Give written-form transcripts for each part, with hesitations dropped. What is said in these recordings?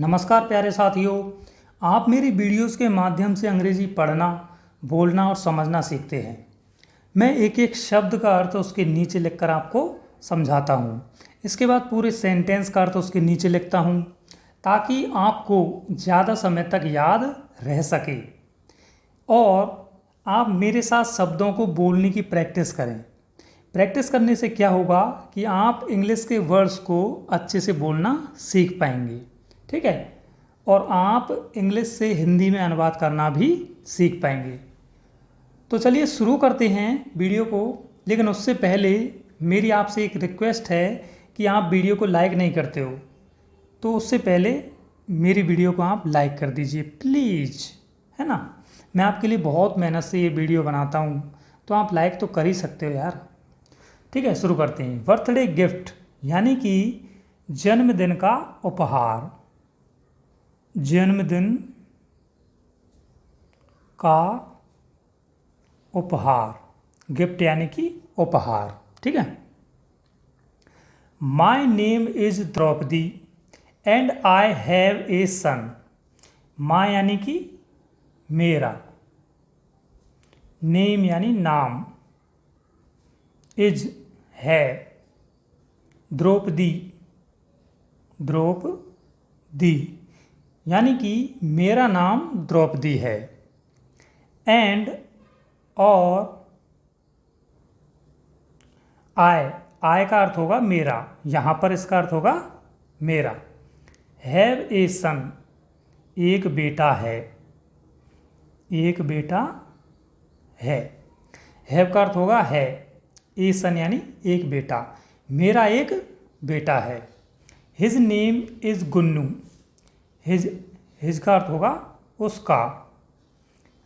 नमस्कार प्यारे साथियों। आप मेरी वीडियोस के माध्यम से अंग्रेजी पढ़ना, बोलना और समझना सीखते हैं। मैं एक एक शब्द का अर्थ उसके नीचे लिखकर आपको समझाता हूँ। इसके बाद पूरे सेंटेंस का अर्थ उसके नीचे लिखता हूँ ताकि आपको ज़्यादा समय तक याद रह सके और आप मेरे साथ शब्दों को बोलने की प्रैक्टिस करें। प्रैक्टिस करने से क्या होगा कि आप इंग्लिश के वर्ड्स को अच्छे से बोलना सीख पाएंगे, ठीक है। और आप इंग्लिश से हिंदी में अनुवाद करना भी सीख पाएंगे। तो चलिए शुरू करते हैं वीडियो को। लेकिन उससे पहले मेरी आपसे एक रिक्वेस्ट है कि आप वीडियो को लाइक नहीं करते हो, तो उससे पहले मेरी वीडियो को आप लाइक कर दीजिए प्लीज़, है ना। मैं आपके लिए बहुत मेहनत से ये वीडियो बनाता हूँ, तो आप लाइक तो कर ही सकते हो यार। ठीक है, शुरू करते हैं। बर्थडे गिफ्ट यानी कि जन्मदिन का उपहार। जन्मदिन का उपहार, गिफ्ट यानी कि उपहार, ठीक है। My name is Draupadi and I have a son. My यानी कि मेरा, नेम यानी नाम, इज है, द्रौपदी द्रौपदी यानी कि मेरा नाम द्रौपदी है। एंड और आई का अर्थ होगा मेरा, यहाँ पर इसका अर्थ होगा मेरा। हैव ए सन, एक बेटा है, एक बेटा है। हैव का अर्थ होगा है, ए सन यानी एक बेटा, मेरा एक बेटा है। His name is Gunnu. His का अर्थ होगा उसका,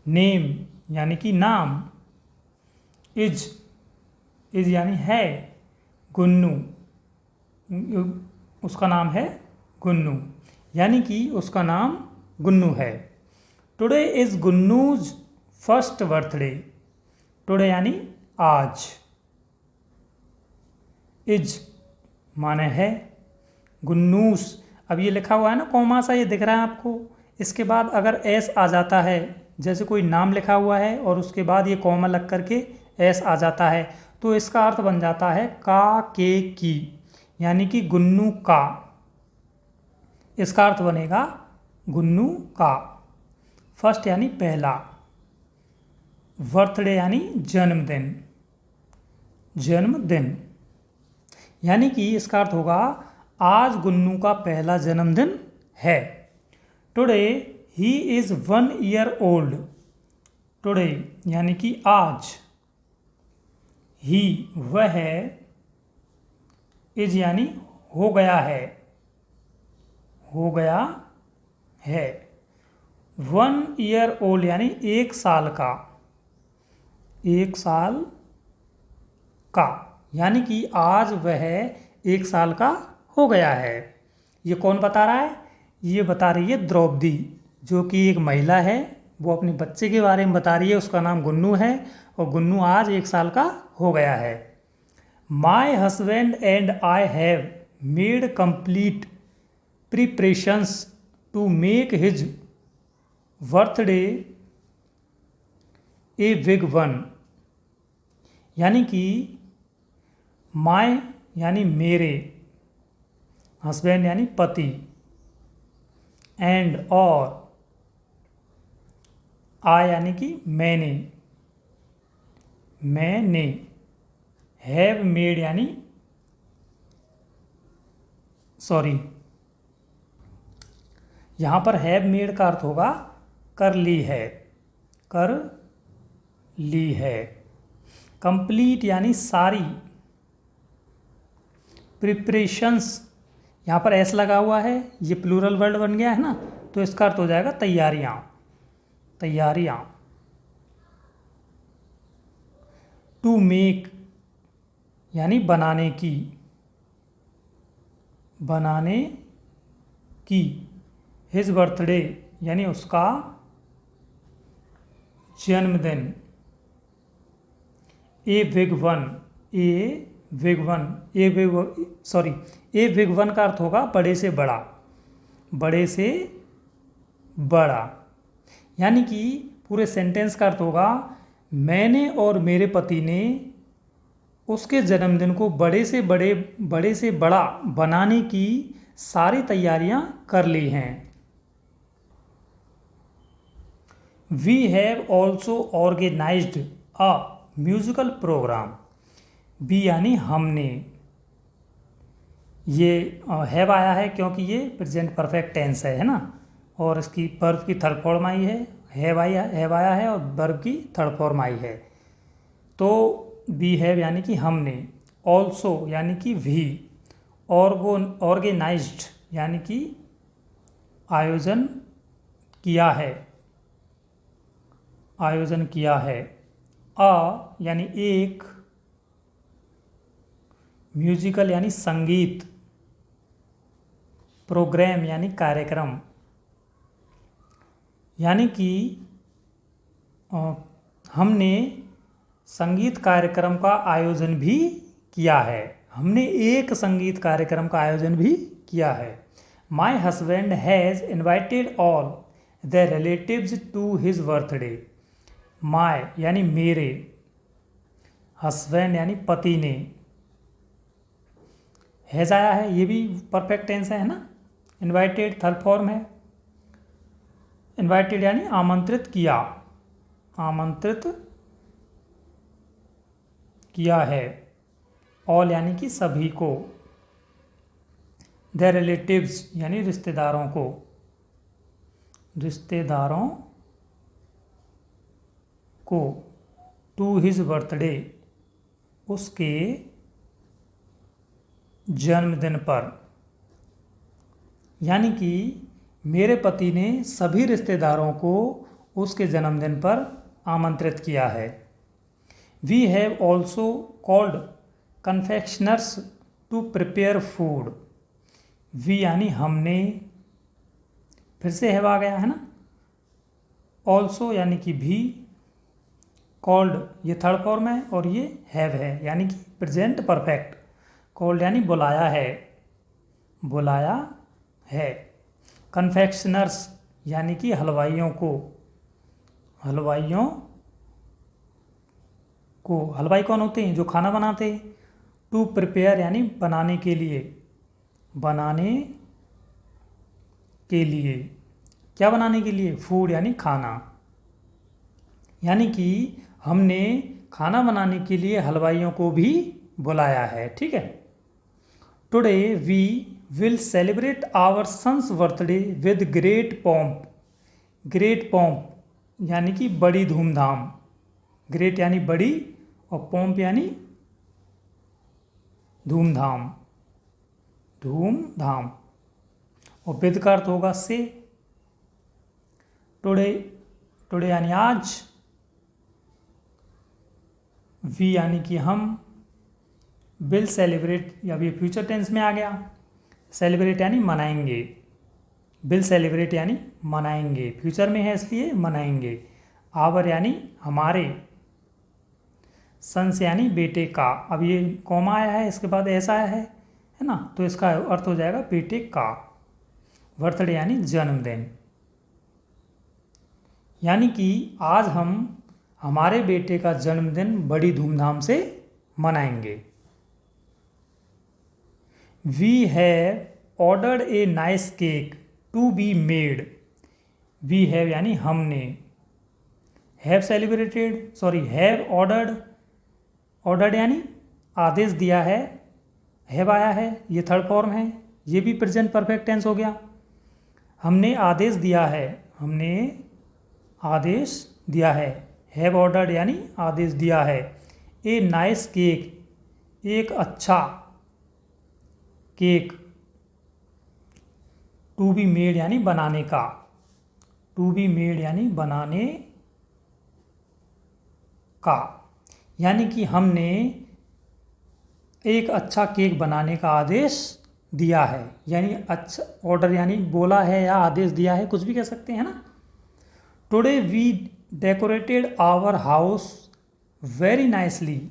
नेम यानी कि नाम, इज यानी है, गुन्नू उसका नाम है गुन्नू, यानी कि उसका नाम गुन्नू है। Today is Gunnu's first birthday. Today यानी आज, इज माने है, गुन्नूस, अब ये लिखा हुआ है ना कॉमा सा, ये दिख रहा है आपको। इसके बाद अगर एस आ जाता है, जैसे कोई नाम लिखा हुआ है और उसके बाद ये कॉमा लग करके एस आ जाता है, तो इसका अर्थ बन जाता है का, के, की, यानी कि गुन्नू का। इसका अर्थ बनेगा गुन्नू का। फर्स्ट यानी पहला, बर्थडे यानी जन्मदिन, जन्मदिन यानी कि इसका अर्थ होगा आज गुन्नू का पहला जन्मदिन है। Today he is 1 year old. Today यानी कि आज, ही वह है, इज यानी हो गया है, हो गया है। 1 ईयर ओल्ड यानी 1 साल का, 1 साल का, यानी कि आज वह 1 साल का हो गया है। ये कौन बता रहा है? ये बता रही है द्रौपदी, जो कि एक महिला है। वो अपने बच्चे के बारे में बता रही है, उसका नाम गुन्नू है और गुन्नू आज 1 साल का हो गया है। My husband and I have made complete preparations to make his birthday a big one. यानी कि माई यानी मेरे, हस्बैंड यानी पति, एंड और आई यानी कि मैंने, हैव मेड यानी सॉरी, यहाँ पर हैव मेड का अर्थ होगा कर ली है, कर ली है। कंप्लीट यानी सारी, प्रिपरेशंस यहाँ पर एस लगा हुआ है, ये प्लूरल वर्ड बन गया है ना, तो इसका अर्थ हो जाएगा तैयारियाँ, तैयारियाँ। टू मेक यानी बनाने की, बनाने की। हिज बर्थडे यानी उसका जन्मदिन। ए बिग वन, ए बिग वन का अर्थ होगा बड़े से बड़ा, बड़े से बड़ा। यानी कि पूरे सेंटेंस का अर्थ होगा, मैंने और मेरे पति ने उसके जन्मदिन को बड़े से बड़ा बनाने की सारी तैयारियां कर ली हैं। We have also organised a musical programme. Be यानी हमने, ये हैव आया है क्योंकि ये प्रेजेंट परफेक्ट टेंस है ना, और इसकी वर्ब की थर्ड फॉर्म आई है। हैव आया है और वर्ब की थर्ड फॉर्म आई है। तो वी हैव यानी कि हमने, ऑल्सो यानी कि भी, और वो ऑर्गेनाइज्ड यानी कि आयोजन किया है। अ यानी एक, म्यूजिकल यानी संगीत, प्रोग्राम यानी कार्यक्रम, यानी कि हमने संगीत कार्यक्रम का आयोजन भी किया है। हमने एक संगीत कार्यक्रम का आयोजन भी किया है। My husband has invited all the relatives to his birthday. My यानी मेरे, हस्बैंड यानी पति ने, हैज़ आया है, ये भी परफेक्ट टेंस है ना। इन्वाइटेड थर्ड फॉर्म है। इन्वाइटेड यानी आमंत्रित किया है। ऑल यानी कि सभी को। द रिलेटिव्स यानी रिश्तेदारों को टू हिज बर्थडे उसके जन्मदिन पर। यानी कि मेरे पति ने सभी रिश्तेदारों को उसके जन्मदिन पर आमंत्रित किया है। We have also called confectioners to prepare food. We यानी हमने, फिर से हैव आ गया है ना। ऑल्सो यानी कि भी, कॉल्ड ये थर्ड फॉर्म है और ये हैव है यानी कि प्रेजेंट परफेक्ट। कॉल्ड यानी बुलाया है। कन्फेक्शनर्स यानी कि हलवाइयों को हलवाई कौन होते हैं? जो खाना बनाते हैं। टू प्रिपेयर यानी बनाने के लिए। क्या बनाने के लिए? फूड यानी खाना। यानी कि हमने खाना बनाने के लिए हलवाइयों को भी बुलाया है। ठीक है। Today we will celebrate our son's birthday with great pomp यानी कि बड़ी धूमधाम। ग्रेट यानी बड़ी और पॉम्प यानी धूमधाम और विद का अर्थ होगा से। टुडे यानी आज। वी यानी कि हम। विल सेलिब्रेट या भी फ्यूचर टेंस में आ गया। सेलिब्रेट यानी मनाएंगे। विल सेलिब्रेट यानी मनाएंगे, फ्यूचर में है इसलिए मनाएंगे। आवर यानी हमारे। सन्स यानी बेटे का। अब ये कॉमा आया है, इसके बाद ऐसा आया है ना, तो इसका अर्थ हो जाएगा बेटे का। बर्थडे यानी जन्मदिन। यानी कि आज हम हमारे बेटे का जन्मदिन बड़ी धूमधाम से मनाएंगे। We have ordered a nice cake to be made. We have यानी हमने। हैव ऑर्डर्ड यानी आदेश दिया है। हैव आया है, ये थर्ड फॉर्म है, ये भी प्रेजेंट परफेक्ट टेंस हो गया। हमने आदेश दिया है। हैव ऑर्डर्ड यानी आदेश दिया है। ए नाइस केक, एक अच्छा केक। टू बी मेड यानी बनाने का। यानी कि हमने एक अच्छा केक बनाने का आदेश दिया है। यानी अच्छा, ऑर्डर यानी बोला है या आदेश दिया है, कुछ भी कह सकते हैं ना। Today we decorated our house very nicely.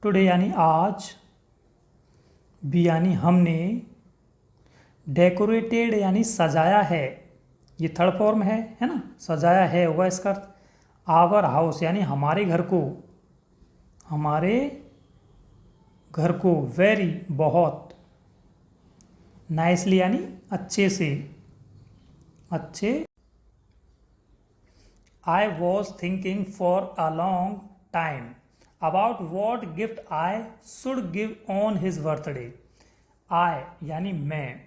Today यानी आज। बी यानी हमने। डेकोरेटेड यानी सजाया है, ये थर्ड फॉर्म है ना, सजाया है होगा इसका अर्थ। आवर हाउस यानी हमारे घर को, हमारे घर को। वेरी बहुत। नाइसली यानी अच्छे से, अच्छे। I was thinking for a long time about what gift I should give on his birthday. I यानी मैं,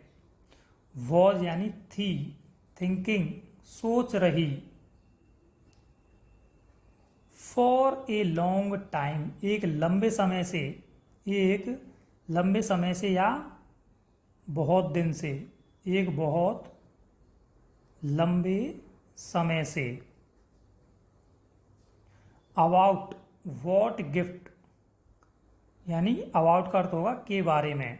वॉज यानी थी, थिंकिंग सोच रही, फॉर ए लॉन्ग टाइम एक लंबे समय से, एक लंबे समय से या बहुत दिन से, एक बहुत लंबे समय से। अबाउट वॉट गिफ्ट यानी अबाउट का अर्थ होगा के बारे में।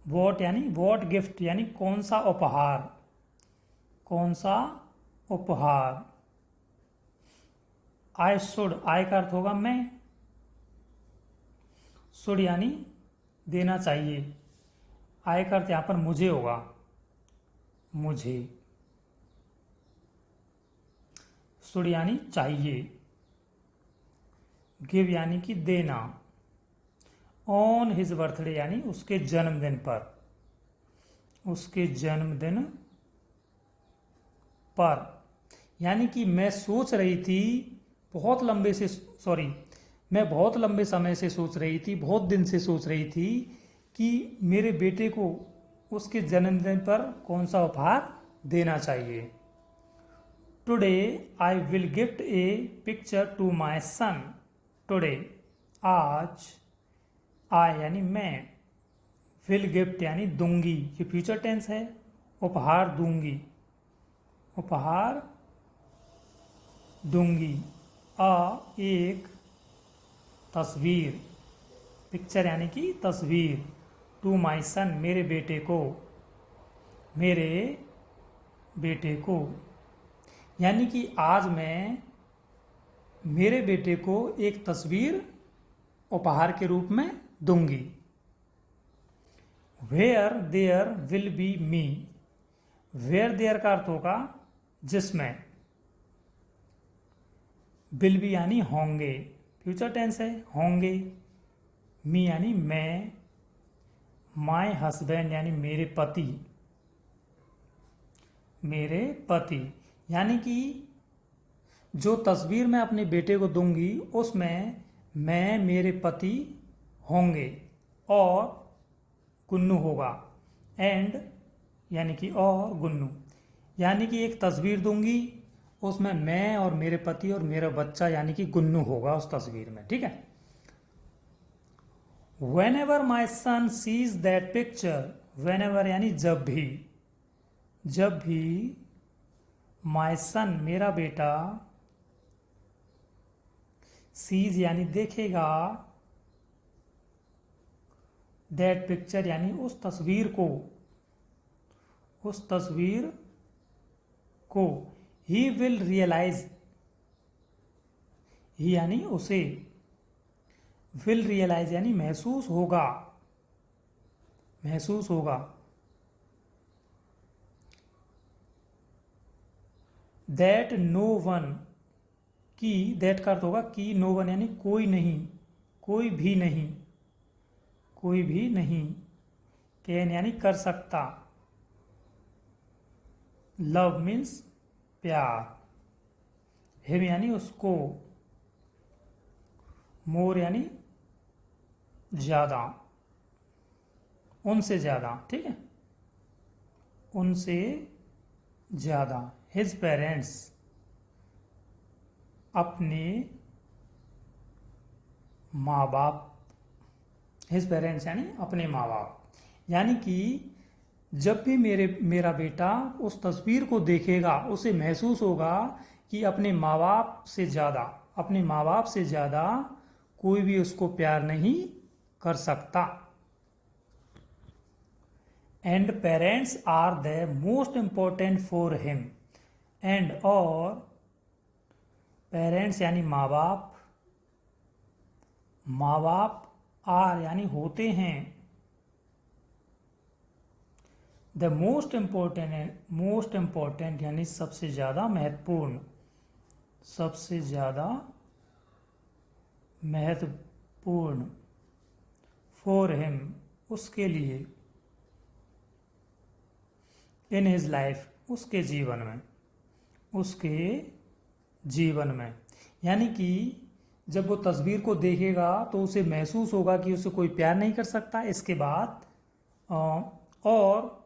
वॉट यानी वॉट गिफ्ट यानी कौन सा उपहार, कौन सा उपहार। आई शुड, आई का अर्थ होगा मैं, शुड यानी देना चाहिए, आई का अर्थ यहां पर मुझे होगा, मुझे। शुड यानी चाहिए, गिव यानी कि देना, ऑन हिज बर्थडे यानी उसके जन्मदिन पर, उसके जन्मदिन पर। यानी कि मैं सोच रही थी बहुत लंबे से, मैं बहुत लंबे समय से सोच रही थी, बहुत दिन से सोच रही थी कि मेरे बेटे को उसके जन्मदिन पर कौन सा उपहार देना चाहिए। Today I will gift a picture to my son. Today आज, आई यानी मैं, विल गिफ्ट यानी दूंगी, ये फ्यूचर टेंस है, उपहार दूंगी, उपहार दूंगी। एक तस्वीर, पिक्चर यानी कि तस्वीर, टू माई सन मेरे बेटे को, मेरे बेटे को। यानी कि आज मैं मेरे बेटे को एक तस्वीर उपहार के रूप में दूंगी। Where there will be me, where there का अर्थ होगा जिसमें, विल बी यानी होंगे, फ्यूचर टेंस है, होंगे। मी यानी मैं, माय हस्बैंड यानी मेरे पति, मेरे पति। यानी कि जो तस्वीर मैं अपने बेटे को दूंगी उसमें मैं, मेरे पति होंगे और गुन्नू होगा। एंड यानी कि और गुन्नू, यानी कि एक तस्वीर दूंगी उसमें मैं और मेरे पति और मेरा बच्चा यानी कि गुन्नू होगा उस तस्वीर में, ठीक है। Whenever my son sees that picture, whenever यानी जब भी, जब भी माई सन मेरा बेटा, सीज यानी देखेगा, दैट पिक्चर यानी उस तस्वीर को, उस तस्वीर को। ही विल रियलाइज, ही यानी उसे, विल रियलाइज यानी महसूस होगा, महसूस होगा। दैट नो वन, की दैट का अर्थ होगा कि नो वन यानी कोई नहीं, कोई भी नहीं, कोई भी नहीं। कैन यानी कर सकता। लव मीन्स प्यार। हिम यानी उसको। मोर यानी ज्यादा, उनसे ज्यादा, ठीक है, उनसे ज्यादा। हिज पेरेंट्स, अपने माँ बाप, हिज पेरेंट्स यानी अपने माँ बाप। यानी कि जब भी मेरा बेटा उस तस्वीर को देखेगा उसे महसूस होगा कि अपने माँ बाप से ज़्यादा, अपने माँ बाप से ज़्यादा कोई भी उसको प्यार नहीं कर सकता। And parents are the most important for him. And और पेरेंट्स यानी माँ बाप, माँ बाप आर यानी होते हैं, द मोस्ट इम्पोर्टेंट यानी सबसे ज़्यादा महत्वपूर्ण, सबसे ज़्यादा महत्वपूर्ण, फॉर हिम उसके लिए, इन हिज लाइफ उसके जीवन में, उसके जीवन में। यानी कि जब वो तस्वीर को देखेगा तो उसे महसूस होगा कि उसे कोई प्यार नहीं कर सकता। इसके बाद और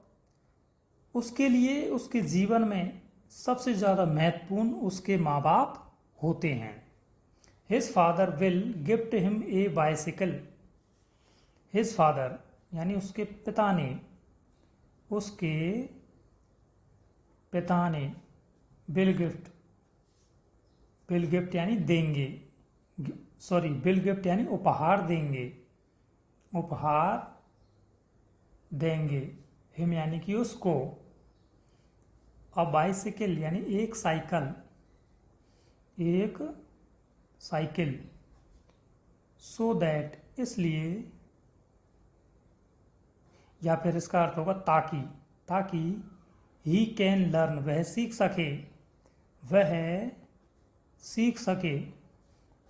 उसके लिए उसके जीवन में सबसे ज़्यादा महत्वपूर्ण उसके माँ बाप होते हैं। His father will gift him a bicycle. His father यानी उसके पिता ने, उसके पिता ने विल गिफ्ट यानी देंगे, सॉरी विल गिफ्ट यानी उपहार देंगे, उपहार देंगे, हिम यानी कि उसको, अ बाइसिकल यानी एक साइकिल, एक साइकिल, सो दैट इसलिए, या फिर इसका अर्थ होगा ताकि, ताकि ही कैन लर्न वह सीख सके, वह सीख सके,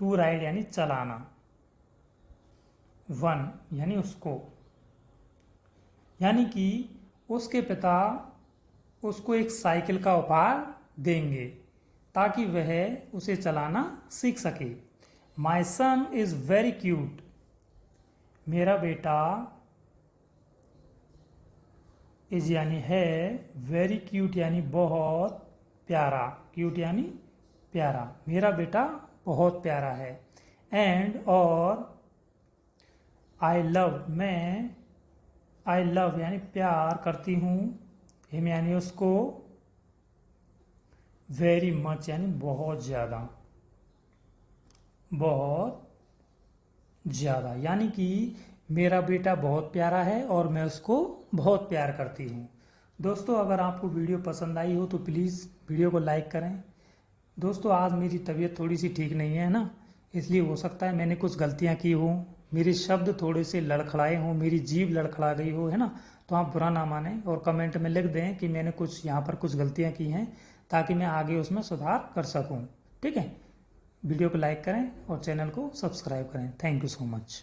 टू राइड यानी चलाना, वन यानी उसको, यानी कि उसके पिता उसको एक साइकिल का उपहार देंगे ताकि वह उसे चलाना सीख सके। माई सन इज वेरी क्यूट। मेरा बेटा, इज यानी है, वेरी क्यूट यानी बहुत प्यारा, क्यूट यानी प्यारा, मेरा बेटा बहुत प्यारा है। एंड और आई लव, मैं आई लव यानी प्यार करती हूँ, हिम यानी उसको, वेरी मच यानी बहुत ज़्यादा, बहुत ज़्यादा, यानी कि मेरा बेटा बहुत प्यारा है और मैं उसको बहुत प्यार करती हूँ। दोस्तों अगर आपको वीडियो पसंद आई हो तो प्लीज़ वीडियो को लाइक करें। दोस्तों आज मेरी तबीयत थोड़ी सी ठीक नहीं है ना, इसलिए हो सकता है मैंने कुछ गलतियाँ की हों, मेरे शब्द थोड़े से लड़खड़ाए हों, मेरी जीभ लड़खड़ा गई हो, है ना, तो आप बुरा ना मानें और कमेंट में लिख दें कि मैंने कुछ यहाँ पर कुछ गलतियाँ की हैं ताकि मैं आगे उसमें सुधार कर सकूँ। ठीक है, वीडियो को लाइक करें और चैनल को सब्सक्राइब करें। Thank you so much.